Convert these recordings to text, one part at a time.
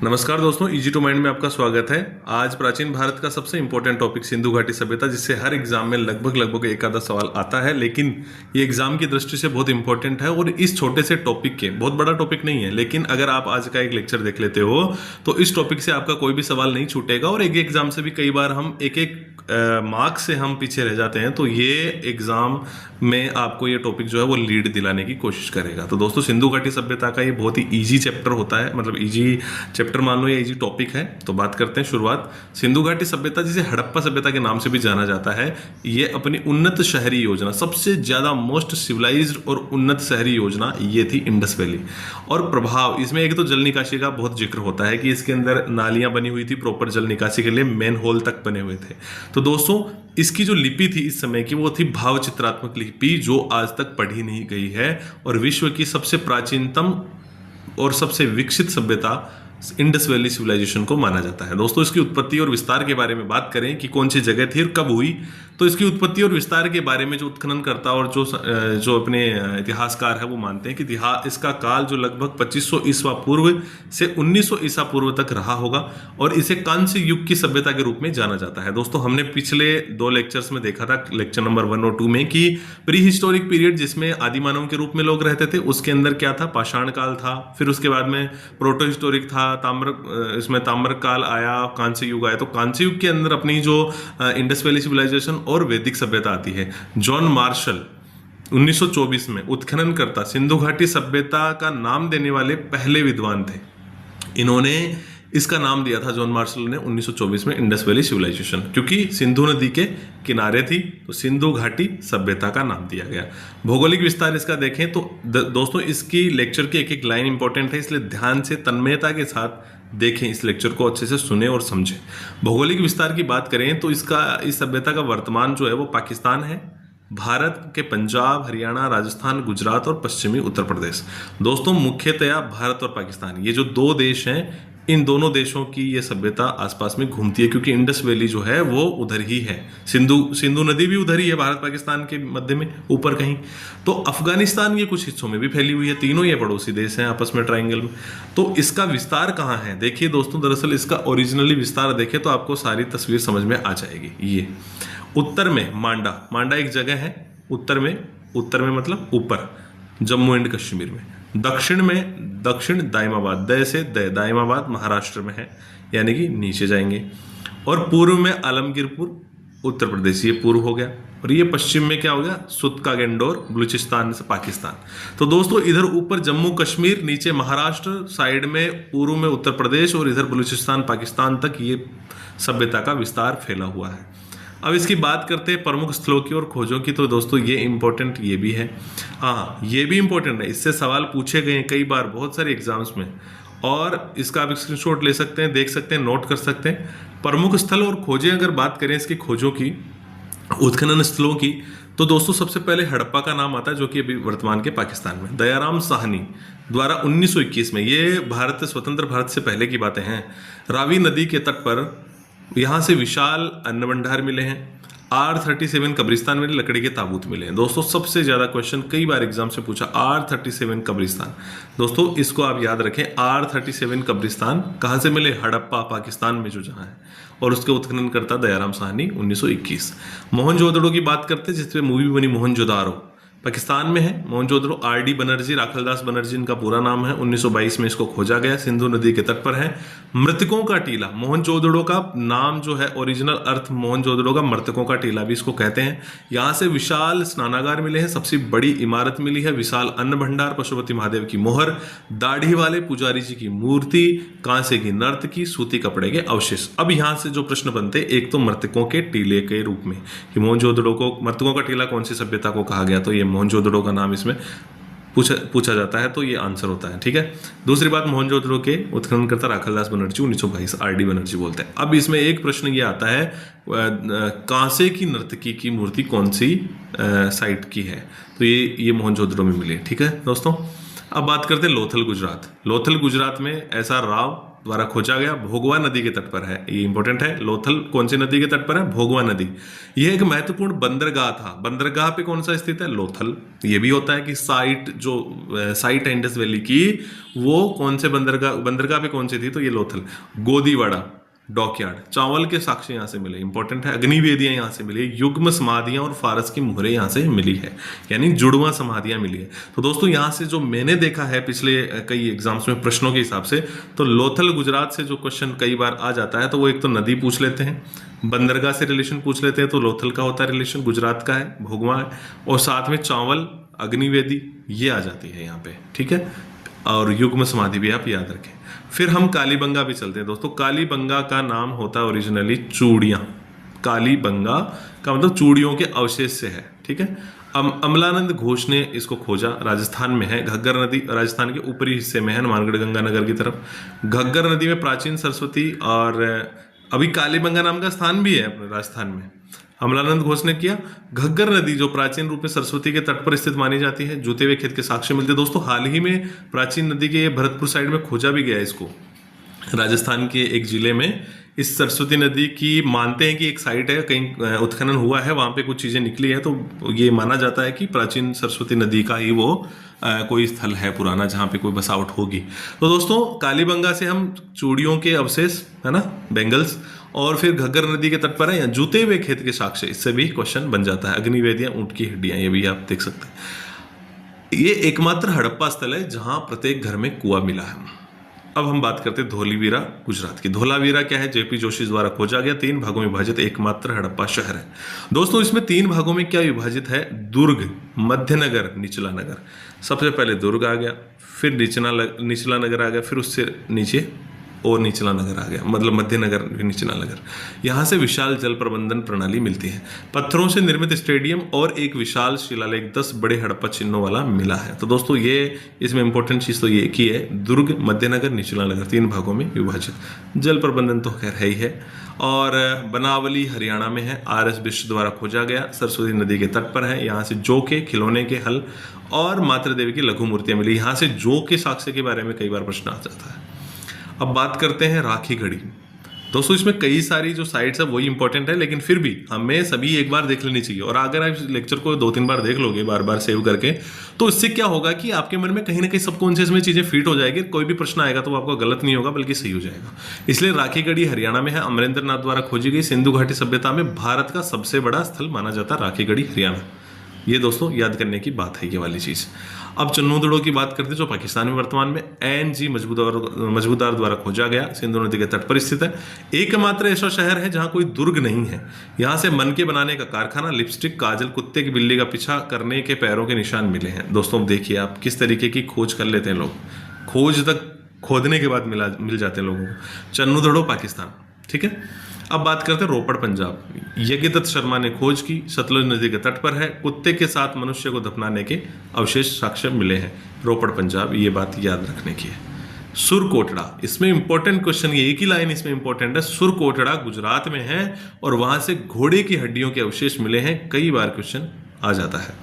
नमस्कार दोस्तों, easy to mind में आपका स्वागत है। आज प्राचीन भारत का सबसे इंपॉर्टेंट टॉपिक सिंधु घाटी सभ्यता, जिससे हर एग्जाम में लगभग एक आधा सवाल आता है, लेकिन ये एग्जाम की दृष्टि से बहुत इंपॉर्टेंट है। और इस छोटे से टॉपिक के, बहुत बड़ा टॉपिक नहीं है, लेकिन अगर आप आज का एक लेक्चर देख लेते हो तो इस टॉपिक से आपका कोई भी सवाल नहीं छूटेगा। और एक एग्जाम से भी कई बार हम एक मार्क्स से हम पीछे रह जाते हैं, तो ये एग्जाम में आपको ये टॉपिक जो है वो लीड दिलाने की कोशिश करेगा। तो दोस्तों, सिंधु घाटी सभ्यता का ये बहुत ही ईजी चैप्टर होता है, मतलब ईजी चैप्टर मान लो या इजी टॉपिक है। तो बात करते हैं शुरुआत। सिंधु घाटी सभ्यता, जिसे हड़प्पा सभ्यता के नाम से भी जाना जाता है, ये अपनी उन्नत शहरी योजना, सबसे ज्यादा मोस्ट सिविलाइज्ड और उन्नत शहरी योजना ये थी इंडस वैली। और प्रभाव इसमें एक तो जल निकासी का बहुत जिक्र होता है कि इसके अंदर नालियां बनी हुई थी प्रॉपर जल निकासी के लिए, मेन होल तक बने हुए थे। तो दोस्तों, इसकी जो लिपि थी इस समय की, वो थी भाव चित्रात्मक लिपि, जो आज तक पढ़ी नहीं गई है। और विश्व की सबसे प्राचीनतम और सबसे विकसित सभ्यता इंडस वैली सिविलाइजेशन को माना जाता है। दोस्तों, इसकी उत्पत्ति और विस्तार के बारे में बात करें कि कौन सी जगह थी और कब हुई, तो इसकी उत्पत्ति और विस्तार के बारे में जो उत्खनन करता और जो अपने इतिहासकार है वो मानते हैं कि इसका काल जो लगभग 2500 ईसा पूर्व से 1900 ईसा पूर्व तक रहा होगा, और इसे कांस्य युग की सभ्यता के रूप में जाना जाता है। दोस्तों, हमने पिछले 2 लेक्चर्स में देखा था, लेक्चर नंबर 1 और 2 में, कि प्री हिस्टोरिक पीरियड जिसमें आदि मानव के रूप में लोग रहते थे, उसके अंदर क्या था, पाषाण काल था। फिर उसके बाद में प्रोटो हिस्टोरिक था, इसमें ताम्र काल आया, कांस्य युग आया। तो कांस्य युग के अंदर अपनी जो इंडस वैली सिविलाइजेशन और वैदिक सभ्यता आती है। जॉन मार्शल 1924 में उत्खननकर्ता, सिंधु घाटी सभ्यता का नाम देने वाले पहले विद्वान थे। इन्होंने इसका नाम दिया था, जॉन मार्शल ने 1924 में, इंडस वैली सिविलाइजेशन, क्योंकि सिंधु नदी के किनारे थी, तो सिंधु घाटी सभ्यता का नाम दिया गया। भौगोलिक विस्तार इसका देखें तो दोस्तों, इसकी लेक्चर की एक लाइन इंपॉर्टेंट है, इसलिए ध्यान से तन्मयता के साथ देखें, इस लेक्चर को अच्छे से सुने और समझें। भौगोलिक विस्तार की बात करें तो इस सभ्यता का वर्तमान जो है वो पाकिस्तान है, भारत के पंजाब, हरियाणा, राजस्थान, गुजरात और पश्चिमी उत्तर प्रदेश। दोस्तों, मुख्यतया भारत और पाकिस्तान, ये जो 2 देश हैं, इन दोनों देशों की ये सभ्यता आसपास में घूमती है, क्योंकि इंडस वैली जो है वो उधर ही है। सिंधु नदी भी उधर ही है, भारत पाकिस्तान के मध्य में ऊपर कहीं। तो अफगानिस्तान के कुछ हिस्सों में भी फैली हुई है। तीनों ये पड़ोसी देश हैं आपस में ट्राइंगल में। तो इसका विस्तार कहाँ है, देखिए दोस्तों, दरअसल इसका ओरिजिनली विस्तार देखें तो आपको सारी तस्वीर समझ में आ जाएगी। ये उत्तर में मांडा एक जगह है, उत्तर में मतलब ऊपर, जम्मू एंड कश्मीर में। दक्षिण दाइमाबाद, दाइमाबाद महाराष्ट्र में है, यानी कि नीचे जाएंगे। और पूर्व में आलमगीरपुर, उत्तर प्रदेश, ये पूर्व हो गया। और ये पश्चिम में क्या हो गया, सुतका गेंडोर, बलूचिस्तान से पाकिस्तान। तो दोस्तों, इधर ऊपर जम्मू कश्मीर, नीचे महाराष्ट्र, साइड में पूर्व में उत्तर प्रदेश, और इधर बलूचिस्तान पाकिस्तान तक ये सभ्यता का विस्तार फैला हुआ है। अब इसकी बात करते हैं प्रमुख स्थलों की और खोजों की। तो दोस्तों, ये इंपॉर्टेंट ये भी है, हाँ ये भी इंपॉर्टेंट है, इससे सवाल पूछे गए हैं कई बार बहुत सारे एग्जाम्स में, और इसका आप स्क्रीनशॉट ले सकते हैं, देख सकते हैं, नोट कर सकते हैं। प्रमुख स्थल और खोजें, अगर बात करें इसकी खोजों की, उत्खनन स्थलों की, तो दोस्तों सबसे पहले हड़प्पा का नाम आता है, जो कि अभी वर्तमान के पाकिस्तान में, दयाराम साहनी द्वारा 1921 में, ये स्वतंत्र भारत से पहले की बातें हैं। रावी नदी के तट पर यहाँ से विशाल अन्न भंडार मिले हैं। R37 कब्रिस्तान मिले, लकड़ी के ताबूत मिले हैं। दोस्तों, सबसे ज्यादा क्वेश्चन कई बार एग्जाम से पूछा, R37 कब्रिस्तान। दोस्तों, इसको आप याद रखें, R37 कब्रिस्तान कहाँ से मिले, हड़प्पा पाकिस्तान में जो जहाँ है, और उसके उत्खनन करता दयाराम साहनी 1921। मोहनजोदड़ो की बात करते हैं, जिसपे मूवी बनी मोहनजोदारो, पाकिस्तान में है। मोहनजोदड़ो, R.D. बनर्जी, राखलदास बनर्जी इनका पूरा नाम है। 1922 में इसको खोजा गया, सिंधु नदी के तट पर है। मृतकों का टीला, मोहनजोदड़ो का नाम जो है, ओरिजिनल अर्थ मोहनजोदड़ो का मृतकों का टीला भी इसको कहते हैं। यहाँ से विशाल स्नानागार मिले हैं, सबसे बड़ी इमारत मिली है, विशाल अन्न भंडार, पशुपति महादेव की मोहर, दाढ़ी वाले पुजारी जी की मूर्ति, कांसे की नर्तकी, सूती कपड़े के अवशेष। अब यहाँ से जो प्रश्न बनते, एक तो मृतकों के टीले के रूप में, कि मोहनजोदड़ो को मृतकों का टीला कौन सी सभ्यता को कहा गया, तो ये मोहनजोदड़ो का नाम इसमें पूछा जाता है, तो ये आंसर होता है। ठीक है। दूसरी बात, मोहनजोदड़ो के उत्खननकर्ता राखलदास बनर्जी 1922, R.D. बनर्जी बोलते हैं। अब इसमें एक प्रश्न ये आता है, कांसे की नर्तकी की मूर्ति कौन सी साइट की है, तो ये मोहनजोदड़ो में मिली है। ठीक है दोस्तों, अब बात करते हैं लोथल गुजरात में SR राव द्वारा खोजा गया, भोगवा नदी के तट पर है। ये इंपॉर्टेंट है। लोथल कौन सी नदी के तट पर है? भोगवा नदी। यह एक महत्वपूर्ण बंदरगाह था। बंदरगाह पे कौन सा स्थित है? लोथल। ये भी होता है कि साइट है इंडस वैली की, वो कौन से बंदरगाह पे कौन सी थी? तो ये लोथल। गोदीवाड़ा डॉकयार्ड, चावल के साक्ष्य यहाँ से मिले, इंपॉर्टेंट है। अग्निवेदियां यहाँ से मिली, युग्म समाधियां और फारस की मुहरें यहाँ से मिली है, यानी जुड़वा समाधियां मिली है। तो दोस्तों यहाँ से जो मैंने देखा है पिछले कई एग्जाम्स में प्रश्नों के हिसाब से, तो लोथल गुजरात से जो क्वेश्चन कई बार आ जाता है, तो वो एक तो नदी पूछ लेते हैं, बंदरगाह से रिलेशन पूछ लेते हैं, तो लोथल का होता है रिलेशन, गुजरात का है, भोगवा है, और साथ में चावल, अग्निवेदी ये आ जाती है यहाँ पे, ठीक है। और युग्म समाधि भी आप याद रखें। फिर हम कालीबंगा भी चलते हैं दोस्तों। कालीबंगा का नाम होता है ओरिजिनली चूड़ियाँ। कालीबंगा का मतलब चूड़ियों के अवशेष से है, ठीक है। अमलानंद घोष ने इसको खोजा, राजस्थान में है। घग्गर नदी राजस्थान के ऊपरी हिस्से में है, हनुमानगढ़ गंगानगर की तरफ। घग्गर नदी में प्राचीन सरस्वती और अभी कालीबंगा नाम का स्थान भी है अपने राजस्थान में, अमलानंद घोष ने किया। घग्गर नदी जो प्राचीन रूप में सरस्वती के तट पर स्थित मानी जाती है, जूते हुए खेत के साक्ष्य मिलते हैं। दोस्तों हाल ही में प्राचीन नदी के भरतपुर साइड में खोजा भी गया इसको, राजस्थान के एक जिले में। इस सरस्वती नदी की मानते हैं कि एक साइट है, कहीं उत्खनन हुआ है, वहां पे कुछ चीजें निकली है, तो ये माना जाता है कि प्राचीन सरस्वती नदी का ही वो कोई स्थल है पुराना जहाँ पे कोई बसावट होगी। तो दोस्तों कालीबंगा से हम चूड़ियों के अवशेष, है ना, बैंगल्स, और फिर घग्गर नदी के तट पर है, या जूते हुए खेत के साक्ष्य, इससे भी क्वेश्चन बन जाता है। अग्निवेदियां, ऊंट की हड्डियां, ये भी आप देख सकते हैं। ये एकमात्र हड़प्पा स्थल है जहां प्रत्येक घर में कुआं मिला है। अब हम बात करते हैं धोलावीरा गुजरात की। धोलावीरा क्या है? जेपी जोशी द्वारा खोजा गया, 3 भागों में विभाजित एकमात्र हड़प्पा शहर है। दोस्तों इसमें 3 भागों में क्या विभाजित है? दुर्ग, मध्यनगर, निचला नगर। सबसे पहले दुर्ग आ गया, फिर निचला नगर आ गया, फिर उससे नीचे और निचला नगर आ गया, मतलब मध्यनगर निचला नगर। यहाँ से विशाल जल प्रबंधन प्रणाली मिलती है। पत्थरों से निर्मित स्टेडियम और एक विशाल शिलालेख 10 बड़े हड़प्पा चिन्हों वाला मिला है। तो दोस्तों ये इसमें इंपॉर्टेंट चीज़ तो ये एक ही है, दुर्ग, मध्यनगर, निचला नगर, 3 भागों में विभाजित। जल प्रबंधन तो खैर है ही है। और बनावली हरियाणा में है, RS बिष्ट द्वारा खोजा गया, सरस्वती नदी के तट पर है। यहाँ से जौ के खिलौने के हल और मातृ देवी की लघु मूर्तियाँ मिली। यहाँ से जौ के साक्ष्य के बारे में कई बार प्रश्न आ जाता है। अब बात करते हैं राखी गढ़ी। दोस्तों इसमें कई सारी जो साइट्स है वही इंपॉर्टेंट है, लेकिन फिर भी हमें सभी एक बार देख लेनी चाहिए। और अगर आप इस लेक्चर को 2-3 बार देख लोगे, बार बार सेव करके, तो इससे क्या होगा कि आपके मन में कहीं ना कहीं सबकॉन्शियस में चीजें फिट हो जाएगी। कोई भी प्रश्न आएगा तो आपका गलत नहीं होगा बल्कि सही हो जाएगा। इसलिए राखी गढ़ी हरियाणा में है, अमरेंद्र नाथ द्वारा खोजी गई। सिंधु घाटी सभ्यता में भारत का सबसे बड़ा स्थल माना जाता है राखी गढ़ी हरियाणा। ये दोस्तों याद करने की बात है ये वाली चीज। अब चन्नूदड़ो की बात करते हैं, जो पाकिस्तान में वर्तमान में NG मजबूदार द्वारा खोजा गया, सिंधु नदी के तट पर स्थित है। एकमात्र ऐसा शहर है जहां कोई दुर्ग नहीं है। यहाँ से मनके बनाने का कारखाना, लिपस्टिक, काजल, कुत्ते की बिल्ली का पीछा करने के पैरों के निशान मिले हैं। दोस्तों देखिए आप किस तरीके की खोज कर लेते हैं लोग, खोज तक खोदने के बाद मिल जाते हैं लोगों को। चन्नूदड़ो पाकिस्तान, ठीक है। अब बात करते हैं रोपड़ पंजाब। यज्ञदत्त शर्मा ने खोज की, सतलुज नदी के तट पर है। कुत्ते के साथ मनुष्य को दफनाने के अवशेष साक्ष्य मिले हैं, रोपड़ पंजाब। ये बात याद रखने की है। सुरकोटड़ा, इसमें इंपॉर्टेंट क्वेश्चन, ये एक ही लाइन इसमें इंपॉर्टेंट है। सुरकोटड़ा गुजरात में है और वहां से घोड़े की हड्डियों के अवशेष मिले हैं। कई बार क्वेश्चन आ जाता है।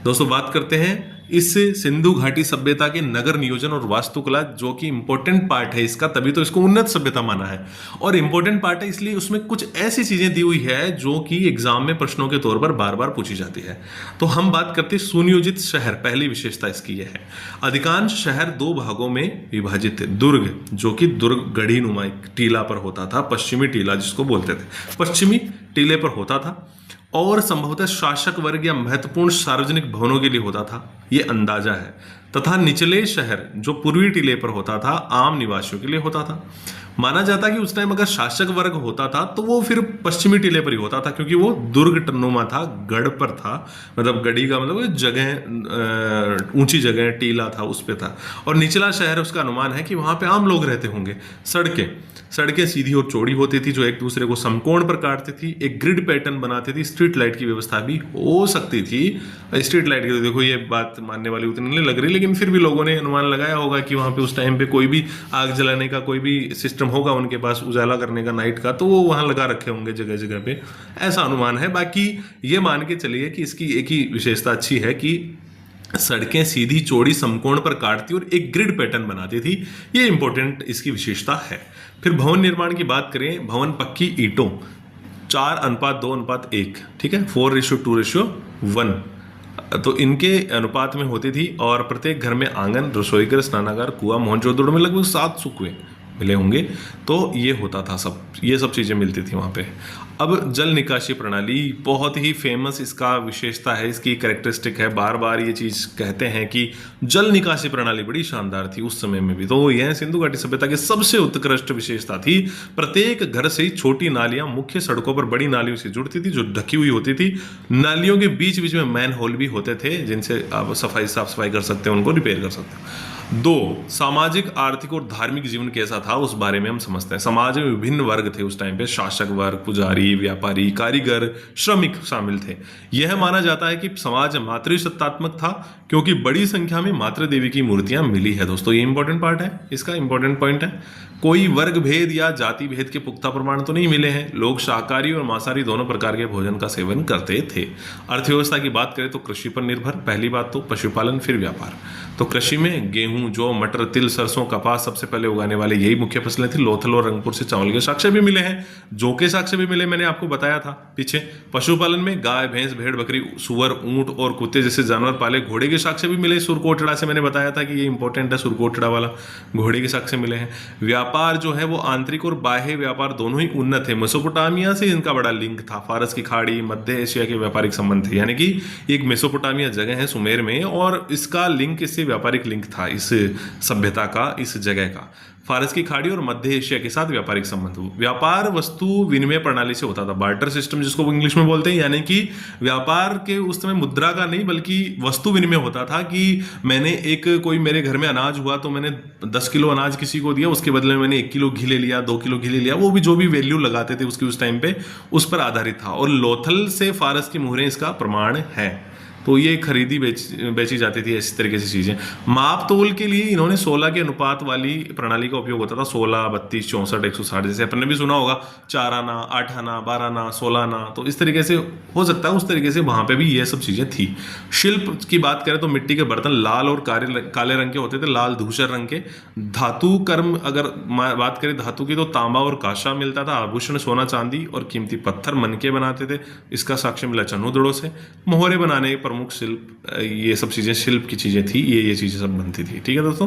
दोस्तों बात करते हैं इस सिंधु घाटी सभ्यता के नगर नियोजन और वास्तुकला, जो कि इंपॉर्टेंट पार्ट है इसका, तभी तो इसको उन्नत सभ्यता माना है। और इंपॉर्टेंट पार्ट है इसलिए उसमें कुछ ऐसी चीजें दी हुई है जो कि एग्जाम में प्रश्नों के तौर पर बार बार पूछी जाती है। तो हम बात करते हैं सुनियोजित शहर। पहली विशेषता इसकी यह है, अधिकांश शहर 2 भागों में विभाजित थे। दुर्ग, जो कि दुर्ग गढ़ी नुमा टीला पर होता था, पश्चिमी टीला जिसको बोलते थे, पश्चिमी टीले पर होता था, और संभवतः शासक वर्ग या महत्वपूर्ण सार्वजनिक भवनों के लिए होता था, ये अंदाजा है। तथा निचले शहर जो पूर्वी टीले पर होता था, आम निवासियों के लिए होता था। माना जाता कि उस टाइम अगर शासक वर्ग होता था तो वो फिर पश्चिमी टीले पर ही होता था, क्योंकि वो दुर्ग टन्नुमा था, गढ़ पर था, मतलब गढ़ी का मतलब जगह, ऊंची जगह, टीला था, उस पे था। और निचला शहर, उसका अनुमान है कि वहां पे आम लोग रहते होंगे। सड़कें सीधी और चौड़ी होती थी जो एक दूसरे को समकोण पर काटती थी, एक ग्रिड पैटर्न बनाती थी। स्ट्रीट लाइट की व्यवस्था भी हो सकती थी। स्ट्रीट लाइट की तो देखो ये बात मानने वाली उतनी नहीं लग रही, लेकिन फिर भी लोगों ने अनुमान लगाया होगा कि वहां पे उस टाइम पे कोई भी आग जलाने का कोई भी सिस्टम होगा उनके पास, उजाला करने का नाइट का, तो वो वहां लगा रखे होंगे जगह जगह पे, ऐसा अनुमान है। बाकी ये मान के चलिए कि इसकी एक ही विशेषता अच्छी है कि सड़कें सीधी चौड़ी समकोण पर काटती और एक ग्रिड पैटर्न बनाती थी। ये इंपॉर्टेंट इसकी विशेषता है। फिर भवन निर्माण की बात करें, भवन पक्की ईंटों 4:2:1, ठीक है, 4:2:1, तो इनके अनुपात में होती थी और प्रत्येक घर में आंगन, रसोईघर, स्नानागार, कुआं, मोहनजोदड़ो में लगभग 7 सुकुए मिले होंगे। तो ये होता था सब, ये सब चीज़ें मिलती थी वहाँ पे। अब जल निकासी प्रणाली बहुत ही फेमस इसका विशेषता है, इसकी कैरेक्टरिस्टिक है, बार बार ये चीज़ कहते हैं कि जल निकासी प्रणाली बड़ी शानदार थी उस समय में भी। तो यह सिंधु घाटी सभ्यता की सबसे उत्कृष्ट विशेषता थी। प्रत्येक घर से छोटी नालियां मुख्य सड़कों पर बड़ी नालियों से जुड़ती थी जो ढकी हुई होती थी। नालियों के बीच बीच में मैन होल भी होते थे जिनसे आप साफ सफाई कर सकते हैं, उनको रिपेयर कर सकते हैं। 2, सामाजिक, आर्थिक और धार्मिक जीवन कैसा था उस बारे में हम समझते हैं। समाज में विभिन्न वर्ग थे उस टाइम पे, शासक वर्ग, पुजारी, व्यापारी, कारीगर, श्रमिक शामिल थे। यह माना जाता है कि समाज मातृसत्तात्मक था क्योंकि बड़ी संख्या में मातृ देवी की मूर्तियां मिली है। दोस्तों ये इंपॉर्टेंट पार्ट है, इसका इंपॉर्टेंट पॉइंट है। कोई वर्ग भेद या जाति भेद के पुख्ता प्रमाण तो नहीं मिले हैं। लोग शाकाहारी और मांसाहारी दोनों प्रकार के भोजन का सेवन करते थे। अर्थव्यवस्था की बात करें तो कृषि पर निर्भर, पहली बात तो पशुपालन, फिर व्यापार। तो कृषि में गेहूं, जौ, मटर, तिल, सरसों, कपास सबसे पहले उगाने वाले यही मुख्य फसलें थी। लोथल और रंगपुर से चावल के साक्ष्य भी मिले हैं, जौ के साक्ष्य भी मिले, मैंने आपको बताया था पीछे। पशुपालन में गाय, भैंस, भेड़, बकरी, सुअर, ऊंट और कुत्ते जैसे जानवर पाले। घोड़े के साक्ष्य भी मिले, सुरकोटड़ा से मैंने बताया था कि ये इंपॉर्टेंट है, सुरकोटड़ा वाला घोड़े के साक्ष्य मिले हैं। व्यापार जो है वो आंतरिक और बाह्य व्यापार दोनों ही उन्नत है। मेसोपोटामिया से इनका बड़ा लिंक था। फारस की खाड़ी, मध्य एशिया के व्यापारिक संबंध थे, यानी कि एक मेसोपोटामिया जगह है सुमेर में और इसका लिंक, इससे व्यापारिक लिंक था इस सभ्यता का, इस जगह का। फारस की खाड़ी और मध्य एशिया के साथ व्यापारिक संबंध। व्यापार वस्तु विनिमय प्रणाली से होता था, बार्टर सिस्टम जिसको वो इंग्लिश में बोलते हैं, यानी कि व्यापार के उस समय मुद्रा का नहीं बल्कि वस्तु विनिमय होता था कि मैंने कोई मेरे घर में अनाज हुआ तो मैंने 10 किलो अनाज किसी को दिया, उसके बदले में मैंने 1 किलो घी ले लिया, 2 किलो घी ले लिया, वो भी जो भी वैल्यू लगाते थे उसकी उस टाइम पे उस पर आधारित था। और लोथल से फारस की मोहरें इसका प्रमाण है। तो ये खरीदी बेची जाती थी, इस तरीके से चीज़ें। माप तोल के लिए इन्होंने 16 के अनुपात वाली प्रणाली का उपयोग होता था। 16, 32, 64, 160, जैसे अपन ने भी सुना होगा 4 आना, 8 आना, 12 आना, 16 आना, तो इस तरीके से हो सकता है, उस तरीके से वहाँ पे भी ये सब चीज़ें थी। शिल्प की बात करें तो मिट्टी के बर्तन लाल और काले रंग के होते थे, लाल धूसर रंग के। धातु कर्म अगर बात करें धातु की तो तांबा और कांसा मिलता था। आभूषण सोना, चांदी और कीमती पत्थर मनके बनाते थे, इसका साक्ष्य मिला चनूदड़ों से। मोहरे बनाने प्रमुख शिल्प, ये सब चीज़ें शिल्प की चीज़ें थी, ये चीज़ें सब बनती थी। ठीक है दोस्तों,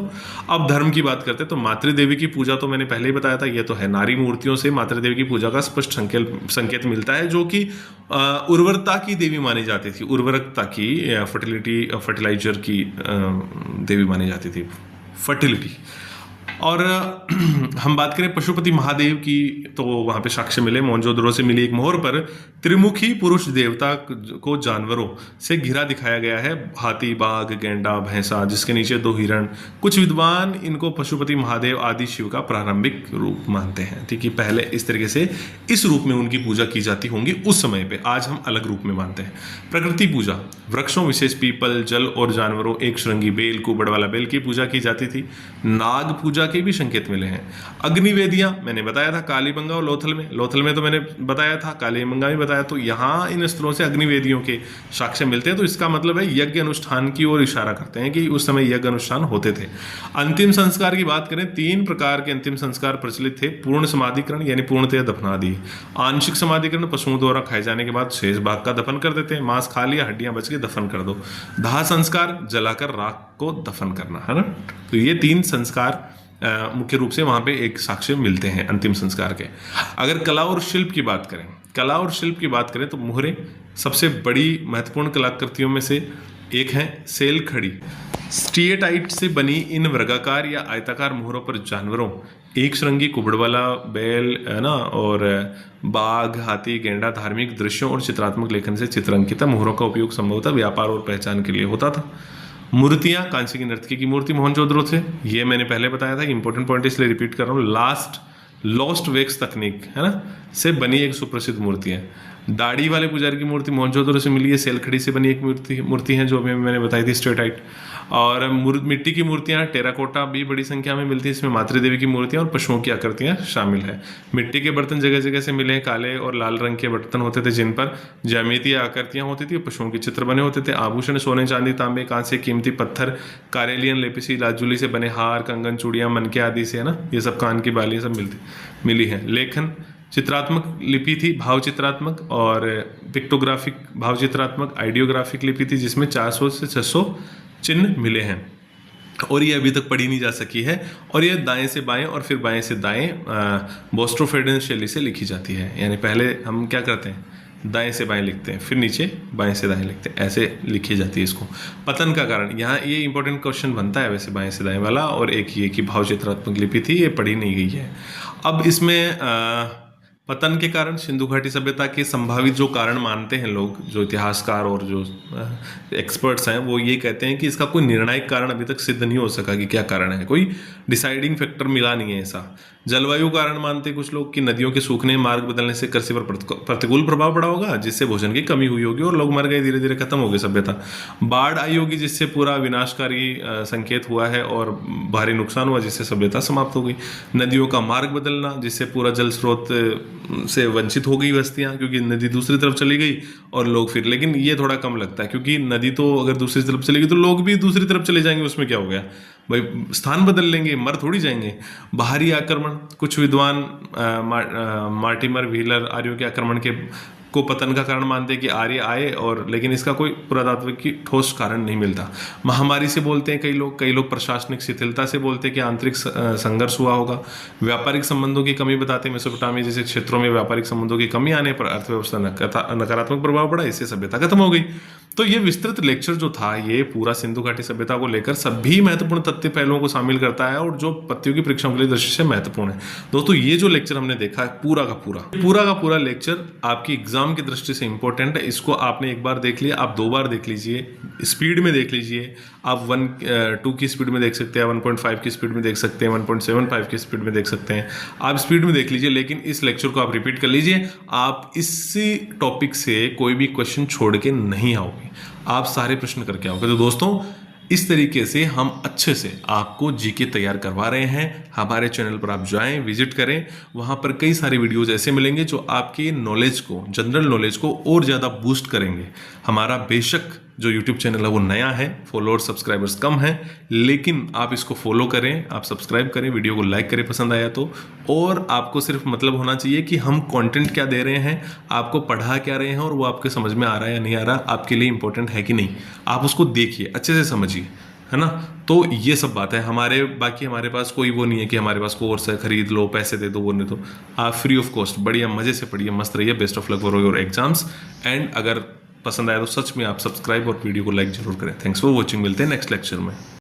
अब धर्म की बात करते हैं तो मातृदेवी की पूजा तो मैंने पहले ही बताया था, ये तो है। नारी मूर्तियों से मातृदेवी की पूजा का स्पष्ट संकेत मिलता है, जो कि उर्वरता की देवी मानी जाती थी, उर्वरकता की, फर्टिलाइजर की देवी मानी जाती थी, फर्टिलिटी। और हम बात करें पशुपति महादेव की तो वहाँ पे साक्ष्य मिले, मोहनजोदड़ो से मिली एक मोहर पर त्रिमुखी पुरुष देवता को जानवरों से घिरा दिखाया गया है, हाथी, बाघ, गेंडा, भैंसा, जिसके नीचे 2 हिरण। कुछ विद्वान इनको पशुपति महादेव आदि शिव का प्रारंभिक रूप मानते हैं। ठीक है, पहले इस तरीके से इस रूप में उनकी पूजा की जाती होंगी उस समय पे, आज हम अलग रूप में मानते हैं। प्रकृति पूजा, वृक्षों विशेष पीपल, जल और जानवरों, एक श्रृंगी बेल, कुबड़ वाला बेल की पूजा की जाती थी। नाग पूजा के भी संकेत मिले हैं। अग्निवेदियां मैंने बताया था कालीबंगा और लोथल में तो मैंने बताया था, कालीबंगा में बताया। तो यहाँ इन स्थलों से अग्निवेदियों के साक्ष्य मिलते हैं, तो इसका मतलब है यज्ञ अनुष्ठान की ओर इशारा करते हैं कि उस समय यज्ञ अनुष्ठान होते थे। अंतिम संस्कार की बात करें, 3 प्रकार के अंतिम संस्कार प्रचलित थे। पूर्ण समाधिकरण यानी पूर्णतः दफनादी, आंशिक समाधिकरण पशुओं द्वारा खाए जाने के बाद शेष भाग का दफन कर देते हैं, मांस खा लिया, हड्डियां बच गई, दफन कर दो। दाह संस्कार, जलाकर राख को दफन करना, है ना। तो ये 3 संस्कार मुख्य रूप से वहाँ पे एक साक्ष्य मिलते हैं अंतिम संस्कार के। अगर कला और शिल्प की बात करें तो मोहरे सबसे बड़ी महत्वपूर्ण कलाकृतियों में से एक है। सेल खड़ी, स्टीएटाइट से बनी इन वर्गाकार या आयताकार मोहरों पर जानवरों, एक श्रृंगी, कुबड़ वाला बैल, है ना, और बाघ, हाथी, गेंडा, धार्मिक दृश्यों और चित्रात्मक लेखन से चित्रांकित मोहरों का उपयोग संभवतः व्यापार और पहचान के लिए होता था। मूर्तियां, कांस्य की नर्तकी की मूर्ति मोहनजोदड़ो से, ये मैंने पहले बताया था, इंपॉर्टेंट पॉइंट इसलिए रिपीट कर रहा हूँ। लॉस्ट वेक्स तकनीक, है ना, से बनी एक सुप्रसिद्ध मूर्ति है। दाढ़ी वाले पुजारी की मूर्ति मोहनजोदड़ो से मिली है। सेलखड़ी से बनी एक मूर्ति है जो अभी मैंने बताई थी, स्टेटाइट। और मिट्टी की मूर्तियाँ टेराकोटा भी बड़ी संख्या में मिलती है, इसमें मातृ देवी की मूर्तियाँ और पशुओं की आकृतियाँ शामिल है। मिट्टी के बर्तन जगह जगह से मिले, काले और लाल रंग के बर्तन होते थे जिन पर ज्यामितीय आकृतियाँ होती थी, पशुओं के चित्र बने होते थे। आभूषण सोने, चांदी, तांबे, कांसे, कीमती पत्थर, कारेलियन, लेपिसी, लाजूली से बने हार, कंगन, चूड़ियाँ, मनके आदि से, है ना, ये सब कान की बालियाँ सब मिली है। लेखन चित्रात्मक लिपि थी, भाव चित्रात्मक और पिक्टोग्राफिक भाव चित्रात्मक आइडियोग्राफिक लिपि थी, जिसमें 400 से 600 चिन्ह मिले हैं और ये अभी तक पढ़ी नहीं जा सकी है। और ये दाएं से बाएं और फिर बाएं से दाएं बोस्ट्रोफेडेन शैली से लिखी जाती है। यानी पहले हम क्या करते हैं, दाएं से बाएं लिखते हैं, फिर नीचे बाएं से दाएं लिखते हैं, ऐसे लिखी जाती है इसको। पतन का कारण, यहाँ ये इंपॉर्टेंट क्वेश्चन बनता है वैसे बाएं से दाएं वाला। और एक ये कि भाव चित्रात्मक लिपि थी, ये पढ़ी नहीं गई है। अब इसमें पतन के कारण सिंधु घाटी सभ्यता के संभावित जो कारण मानते हैं लोग, जो इतिहासकार और जो एक्सपर्ट्स हैं, वो ये कहते हैं कि इसका कोई निर्णायक कारण अभी तक सिद्ध नहीं हो सका कि क्या कारण है, कोई डिसाइडिंग फैक्टर मिला नहीं है ऐसा। जलवायु कारण मानते कुछ लोग कि नदियों के सूखने, मार्ग बदलने से कृषि पर प्रतिकूल प्रभाव पड़ा होगा, जिससे भोजन की कमी हुई होगी और लोग मर गए, धीरे धीरे खत्म हो गई सभ्यता। बाढ़ आई होगी जिससे पूरा विनाशकारी संकेत हुआ है और भारी नुकसान हुआ, जिससे सभ्यता समाप्त हो गई। नदियों का मार्ग बदलना, जिससे पूरा जल स्रोत से वंचित हो गई बस्तियां, क्योंकि नदी दूसरी तरफ चली गई और लोग फिर, लेकिन ये थोड़ा कम लगता है क्योंकि नदी तो अगर दूसरी तरफ चलेगी तो लोग भी दूसरी तरफ चले जाएंगे, उसमें क्या हो गया भाई, स्थान बदल लेंगे, मर थोड़ी जाएंगे। बाहरी आक्रमण, कुछ विद्वान मार्टिमर व्हीलर आर्यों के आक्रमण को पतन का कारण मानते हैं कि आर्य आए, और लेकिन इसका कोई पुरातात्विक की ठोस कारण नहीं मिलता। महामारी से बोलते हैं कई लोग प्रशासनिक शिथिलता से बोलते हैं कि आंतरिक संघर्ष हुआ होगा। व्यापारिक संबंधों की कमी बताते हैं, मेसोपोटामिया जैसे क्षेत्रों में व्यापारिक संबंधों की कमी आने पर अर्थव्यवस्था नकारात्मक प्रभाव पड़ा, इससे सभ्यता खत्म हो गई। तो ये विस्तृत लेक्चर जो था, ये पूरा सिंधु घाटी सभ्यता को लेकर सभी महत्वपूर्ण तथ्य पहलुओं को शामिल करता है और जो प्रतियोगी परीक्षाओं के लिए दृष्टि से महत्वपूर्ण है। दोस्तों, ये जो लेक्चर हमने देखा है पूरा का पूरा लेक्चर आपकी एग्जाम की दृष्टि से इंपॉर्टेंट है। इसको आपने एक बार देख लिया, आप 2 बार देख लीजिए, स्पीड में देख लीजिए। आप 1.2 की स्पीड में देख सकते हैं, 1.5 की स्पीड में देख सकते हैं, 1.75 की स्पीड में देख सकते हैं। आप स्पीड में देख लीजिए, लेकिन इस लेक्चर को आप रिपीट कर लीजिए। आप इसी टॉपिक से कोई भी क्वेश्चन छोड़ के नहीं आओगे, आप सारे प्रश्न करके आओगे। तो दोस्तों, इस तरीके से हम अच्छे से आपको जीके तैयार करवा रहे हैं। हमारे चैनल पर आप जाएं, विजिट करें, वहाँ पर कई सारे वीडियोज ऐसे मिलेंगे जो आपके नॉलेज को, जनरल नॉलेज को और ज़्यादा बूस्ट करेंगे। हमारा बेशक जो यूट्यूब चैनल है वो नया है, फॉलोअर सब्सक्राइबर्स कम हैं, लेकिन आप इसको फॉलो करें, आप सब्सक्राइब करें, वीडियो को लाइक करें पसंद आया तो। और आपको सिर्फ मतलब होना चाहिए कि हम कंटेंट क्या दे रहे हैं, आपको पढ़ा क्या रहे हैं और वो आपके समझ में आ रहा है या नहीं आ रहा, आपके लिए इंपॉर्टेंट है कि नहीं, आप उसको देखिए, अच्छे से समझिए, है ना। तो ये सब बात है। बाकी हमारे पास कोई वो नहीं है कि हमारे पास कोर्स है, खरीद लो, पैसे दे दो, वो नहीं। तो आप फ्री ऑफ कॉस्ट बढ़िया मजे से पढ़िए, मस्त रहिए। Best of luck for your exams. And अगर पसंद आया तो सच में आप सब्सक्राइब और वीडियो को लाइक जरूर करें। थैंक्स फॉर वॉचिंग, मिलते हैं नेक्स्ट लेक्चर में।